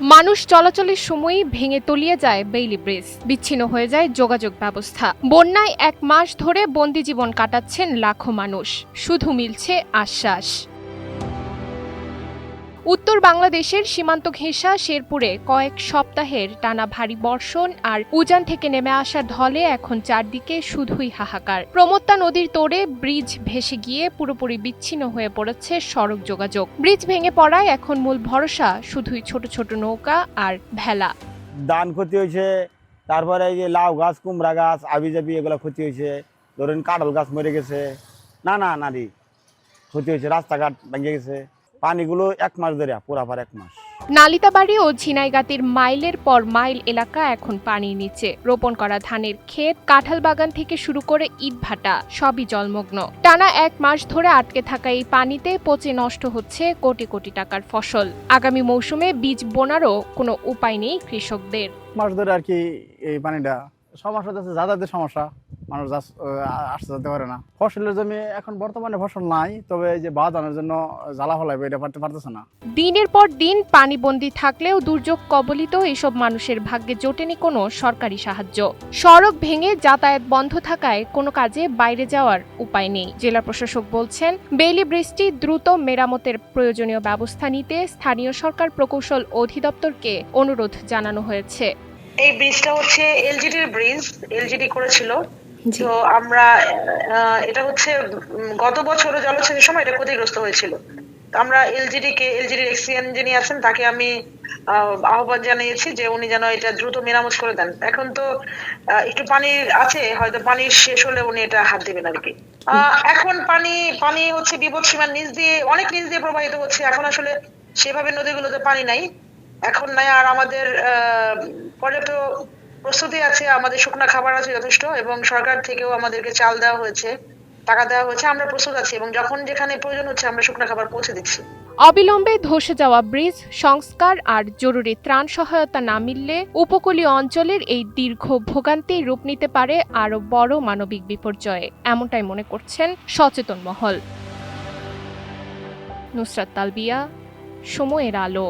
মানুষ চলাচলের সময়ই ভেঙে তলিয়ে যায় বেইলি ব্রিজ, বিচ্ছিন্ন হয়ে যায় যোগাযোগ ব্যবস্থা। বন্যায় 1 মাস ধরে বন্দি জীবন কাটাচ্ছেন লাখো মানুষ, শুধু মিলছে আশ্বাস। উত্তর বাংলাদেশের সীমান্ত ঘেঁষা শেরপুরে কয়েক সপ্তাহের টানা ভারী বর্ষণ আর উজান থেকে নেমে আসা ঢলে এখন চারদিকে শুধুই হাহাকার। প্রমত্তা নদীর তোড়ে ব্রিজ ভেসে গিয়ে পুরোপুরি বিচ্ছিন্ন হয়ে পড়েছে সড়ক যোগাযোগ। ব্রিজ ভেঙে পড়ায় এখন মূল ভরসা শুধুই ছোট ছোট নৌকা আর ভেলা। ধান ক্ষতি হয়েছে, তারপরে এই যে লাউ গাছ, কুমড়া গাছ, আবিজাবি এগুলো ক্ষতি হয়েছে। ধরেন কাঁঠাল গাছ মরে গেছে, নারী ক্ষতি হয়েছে, রাস্তাঘাট ভেঙে গেছে। পানিগুলো 1 মাস ধরে, পুরাপার 1 মাস। নালিতাবাড়ি ও ঝিনাইগাতির মাইলের পর মাইল এলাকা এখন পানির নিচে। রোপণ করা ধানের ক্ষেত, কাঁঠাল বাগান থেকে শুরু করে ইটভাটা সবই জলমগ্ন। টানা 1 মাস ধরে আটকে থাকা এই পানিতে পচে নষ্ট হচ্ছে কোটি কোটি টাকার ফসল। আগামী মৌসুমে বীজ বোনারও কোনো উপায় নেই কৃষকদের। মাস ধরে আর কি এই পানিটা সমস্যা হচ্ছে, যাতায়াতের সমস্যা, মানুষ আসতে যেতে পারে না। ফসলের জমি এখন বর্তমানে ফসল নাই, তবে এই যে বাঁধানোর জন্য জ্বালা ফলাইবে এটা পারতেছে না। দিনের পর দিন পানিবন্দী থাকলেও দুর্যোগ কবলিত এসব মানুষের ভাগ্যে জোটেনি কোনো সরকারি সাহায্য। সড়ক ভেঙে যাতায়াত বন্ধ থাকায় কোনো কাজে বাইরে যাওয়ার উপায় নেই। জেলা প্রশাসক বলছেন, বেইলি ব্রিজটি দ্রুত মেরামতের প্রয়োজনীয় ব্যবস্থা নিতে স্থানীয় সরকার প্রকৌশল অধিদপ্তরকে অনুরোধ জানানো হয়েছে। এই ব্রিজটা হচ্ছে এলজিডির ব্রিজ, এলজিডি করেছিল। তো আমরা এটা হচ্ছে গত বছরও জলোচ্ছ্বাসের সময় এটা ক্ষতিগ্রস্ত হয়েছিল। আমরা এলজিডির এক্সিএন যিনি আছেন তাকে আমি আহ্বান জানিয়েছি যে উনি যেন এটা দ্রুত মেরামত করে দেন। এখন তো একটু পানি আছে, হয়তো পানি শেষ হলে উনি এটা হাত দিবেন আর কি। এখন পানি হচ্ছে বিপদসীমার অনেক নিচ দিয়ে প্রবাহিত হচ্ছে। এখন আসলে সেভাবে নদীগুলোতে পানি নাই, এখন নাই। আর আমাদের পর্যাপ্ত প্রস্তুতি আছে, আমাদের শুকনো খাবার আছে যথেষ্ট, এবং সরকার থেকেও আমাদেরকে চাল দেওয়া হয়েছে, টাকা দেওয়া হয়েছে। আমরা প্রস্তুত আছি এবং যখন যেখানে প্রয়োজন হচ্ছে আমরা শুকনো খাবার পৌঁছে দিচ্ছি। অবিলম্বে ধসে যাওয়া ব্রিজ সংস্কার আর জরুরি ত্রাণ সহায়তা না মিললে উপকূলীয় অঞ্চলের এই দীর্ঘ ভোগান্তি রূপ নিতে পারে আরও বড় মানবিক বিপর্যয়ে, এমনটাই মনে করছেন সচেতন মহল। নুসরাত তালবিয়া, সময়ের আলো।